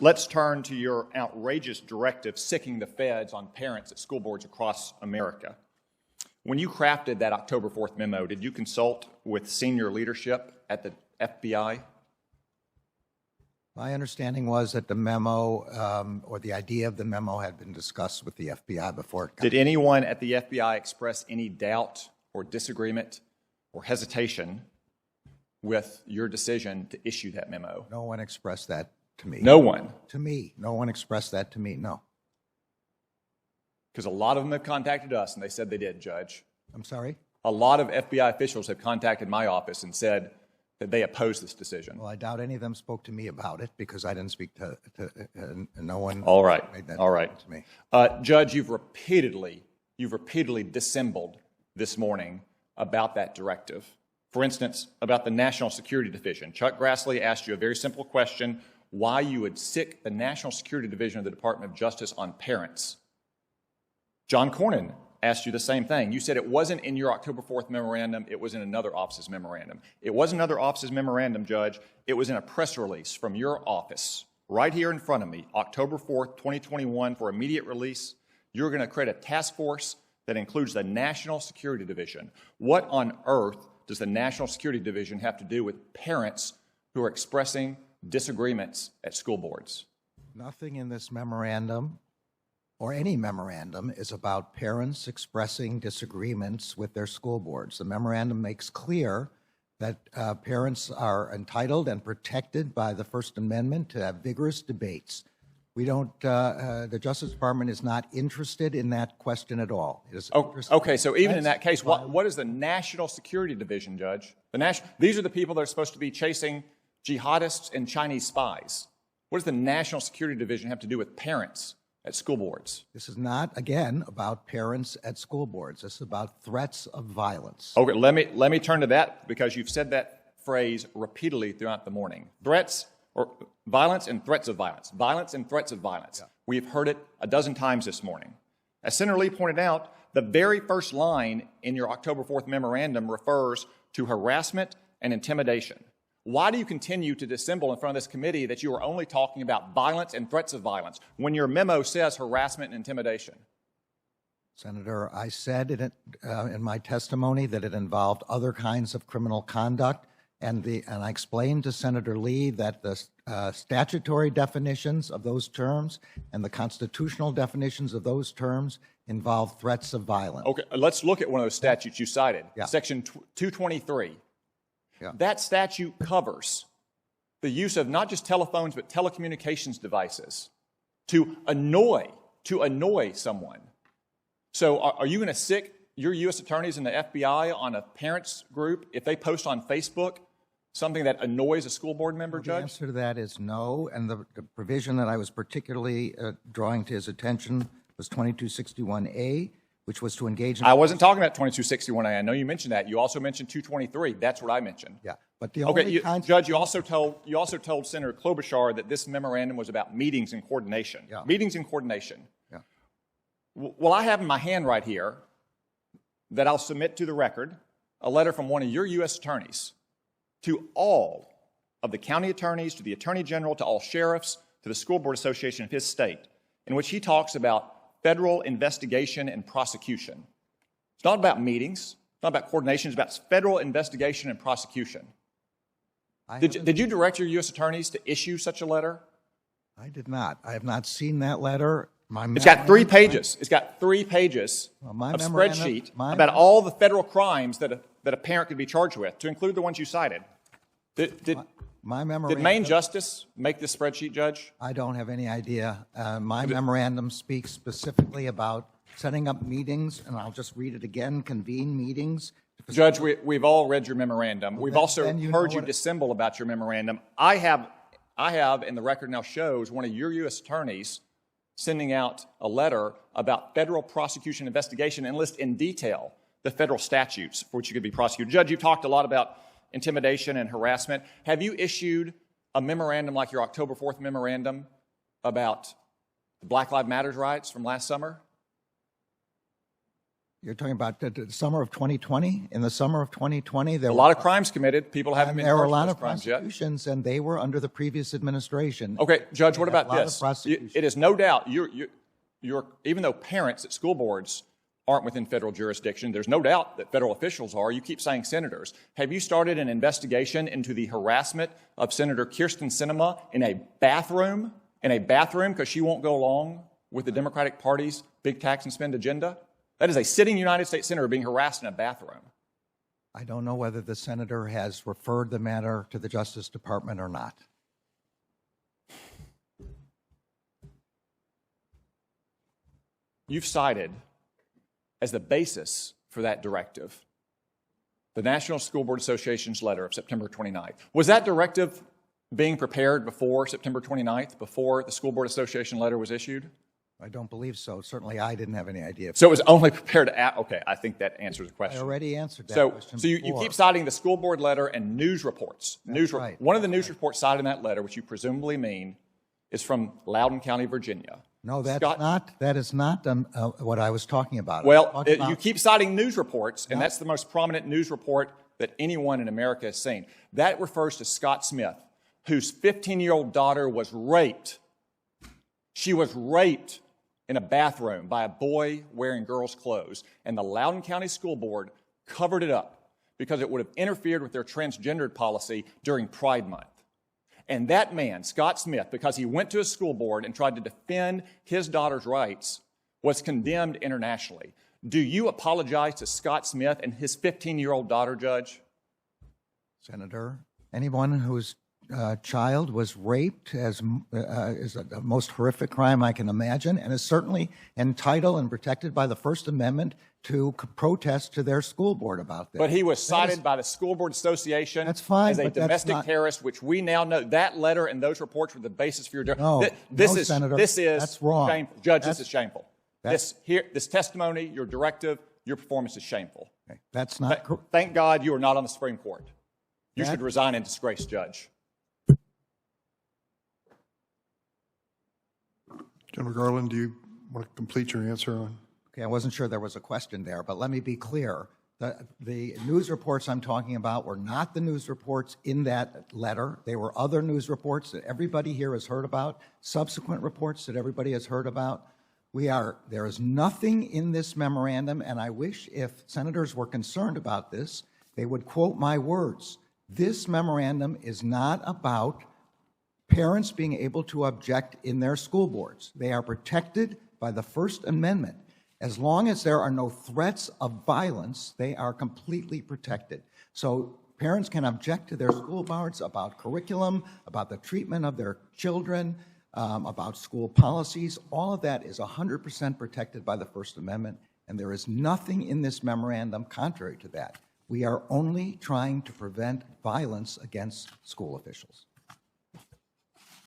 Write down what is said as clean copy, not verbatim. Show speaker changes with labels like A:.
A: let's turn to your outrageous directive sicking the feds on parents at school boards across America. When you crafted that October 4th memo, did you consult with senior leadership at the FBI?
B: My understanding was that the memo, or the idea of the memo, had been discussed with the FBI before it got.
A: Did anyone at the FBI express any doubt or disagreement or hesitation with your decision to issue that memo?
B: No one expressed that to me.
A: No one?
B: To me. No one expressed that to me, no.
A: Because a lot of them have contacted us, and they said they did, Judge.
B: I'm sorry?
A: A lot of FBI officials have contacted my office and said that they oppose this decision.
B: Well, I doubt any of them spoke to me about it because I didn't speak to no one.
A: All right.
B: Made that
A: All right.
B: to me.
A: Judge, you've repeatedly dissembled this morning about that directive. For instance, about the National Security Division. Chuck Grassley asked you a very simple question, why you would sick the National Security Division of the Department of Justice on parents. John Cornyn asked you the same thing. You said it wasn't in your October 4th memorandum, it was in another office's memorandum. It wasn't another office's memorandum, Judge. It was in a press release from your office, right here in front of me, October 4th, 2021, for immediate release. You're going to create a task force that includes the National Security Division. What on earth does the National Security Division have to do with parents who are expressing disagreements at school boards?
B: Nothing in this memorandum or any memorandum is about parents expressing disagreements with their school boards. The memorandum makes clear that parents are entitled and protected by the First Amendment to have vigorous debates. We don't, the Justice Department is not interested in that question at all. It is
A: okay, so even in that case, what is the National Security Division, Judge? These are the people that are supposed to be chasing jihadists and Chinese spies. What does the National Security Division have to do with parents at school boards?
B: This is not, again, about parents at school boards. This is about threats of violence.
A: Okay, let me turn to that because you've said that phrase repeatedly throughout the morning. Threats or violence and threats of violence. Violence and threats of violence. Yeah. We've heard it a dozen times this morning. As Senator Lee pointed out, the very first line in your October 4th memorandum refers to harassment and intimidation. Why do you continue to dissemble in front of this committee that you are only talking about violence and threats of violence when your memo says harassment and intimidation?
B: Senator, I said in my testimony that it involved other kinds of criminal conduct, and I explained to Senator Lee that the statutory definitions of those terms and the constitutional definitions of those terms involve threats of violence.
A: Okay, let's look at one of those statutes you cited,
B: yeah.
A: Section 223.
B: Yeah. That
A: statute covers the use of not just telephones but telecommunications devices to annoy someone. So are you going to sick your U.S. attorneys and the FBI on a parents group if they post on Facebook something that annoys a school board member, Judge?
B: The answer to that is no, and the provision that I was particularly drawing to his attention was 2261A, which was to engage in...
A: I wasn't talking about 2261A. I know you mentioned that. You also mentioned 223. That's what I mentioned.
B: Yeah, but the only
A: Judge, you also told Senator Klobuchar that this memorandum was about meetings and coordination.
B: Yeah.
A: Meetings and coordination.
B: Yeah.
A: Well, I have in my hand right here that I'll submit to the record a letter from one of your U.S. attorneys to all of the county attorneys, to the Attorney General, to all sheriffs, to the School Board Association of his state, in which he talks about federal investigation and prosecution. It's not about meetings. It's not about coordination. It's about federal investigation and prosecution. Did you direct your U.S. attorneys to issue such a letter?
B: I did not. I have not seen that letter.
A: It's got 3 pages. It's got 3 pages of spreadsheet about all the federal crimes that a parent could be charged with, to include the ones you cited. Did Maine Justice make this spreadsheet, Judge?
B: I don't have any idea. My memorandum speaks specifically about setting up meetings, and I'll just read it again, convene meetings.
A: Judge, we've all read your memorandum. We've also heard you dissemble about your memorandum. I have, and the record now shows, one of your U.S. attorneys sending out a letter about federal prosecution investigation and list in detail the federal statutes for which you could be prosecuted. Judge, you've talked a lot about intimidation and harassment. Have you issued a memorandum like your October 4th memorandum about the Black Lives Matter riots from last summer?
B: You're talking about the summer of 2020? In the summer of 2020, there
A: A lot of crimes committed. People haven't been
B: there were
A: charged
B: a lot
A: for
B: of
A: those crimes yet.
B: prosecutions, and they were under the previous administration.
A: Okay, Judge, what
B: A lot
A: about
B: of
A: this?
B: prosecutions.
A: It is no doubt, even though parents at school boards aren't within federal jurisdiction, there's no doubt that federal officials are. You keep saying senators. Have you started an investigation into the harassment of Senator Kirsten Sinema in a bathroom? Because she won't go along with the Democratic Party's big tax and spend agenda? That is a sitting United States senator being harassed in a bathroom.
B: I don't know whether the senator has referred the matter to the Justice Department or not.
A: You've cited as the basis for that directive the National School Board Association's letter of September 29th. Was that directive being prepared before September 29th, before the School Board Association letter was issued?
B: I don't believe so. Certainly, I didn't have any idea.
A: So it was only prepared okay, I think that answers the question.
B: I already answered that
A: So
B: question
A: you
B: before.
A: keep citing the school board letter and news reports.
B: Right.
A: One of the news reports cited in that letter, which you presumably mean, is from Loudoun County, Virginia.
B: No, that is not what I was talking about.
A: Well, you keep citing news reports, and that's the most prominent news report that anyone in America has seen. That refers to Scott Smith, whose 15-year-old daughter was raped. She was raped in a bathroom by a boy wearing girls' clothes, and the Loudoun County School Board covered it up because it would have interfered with their transgendered policy during Pride Month. And that man, Scott Smith, because he went to a school board and tried to defend his daughter's rights, was condemned internationally. Do you apologize to Scott Smith and his 15-year-old daughter, Judge?
B: Senator, anyone whose child was raped is the most horrific crime I can imagine, and is certainly entitled and protected by the First Amendment to protest to their school board about this.
A: But he was cited by the School Board Association
B: That's fine,
A: as a
B: but that's
A: domestic
B: not-
A: terrorist, which we now know that letter and those reports were the basis for your...
B: No, Senator,
A: this is
B: that's wrong.
A: Shameful. Judge,
B: That's-
A: this is shameful.
B: that's-
A: This testimony, your directive, your performance is shameful.
B: Okay, that's not correct.
A: Thank God you are not on the Supreme Court. You
B: That-
A: should resign in disgrace, Judge.
C: General Garland, do you want to complete your answer on?
B: Okay, I wasn't sure there was a question there, but let me be clear. The news reports I'm talking about were not the news reports in that letter. They were other news reports that everybody here has heard about, subsequent reports that everybody has heard about. There is nothing in this memorandum, and I wish if senators were concerned about this, they would quote my words. This memorandum is not about parents being able to object in their school boards. They are protected by the First Amendment. As long as there are no threats of violence, they are completely protected. So parents can object to their school boards about curriculum, about the treatment of their children, about school policies. All of that is 100% protected by the First Amendment, and there is nothing in this memorandum contrary to that. We are only trying to prevent violence against school officials.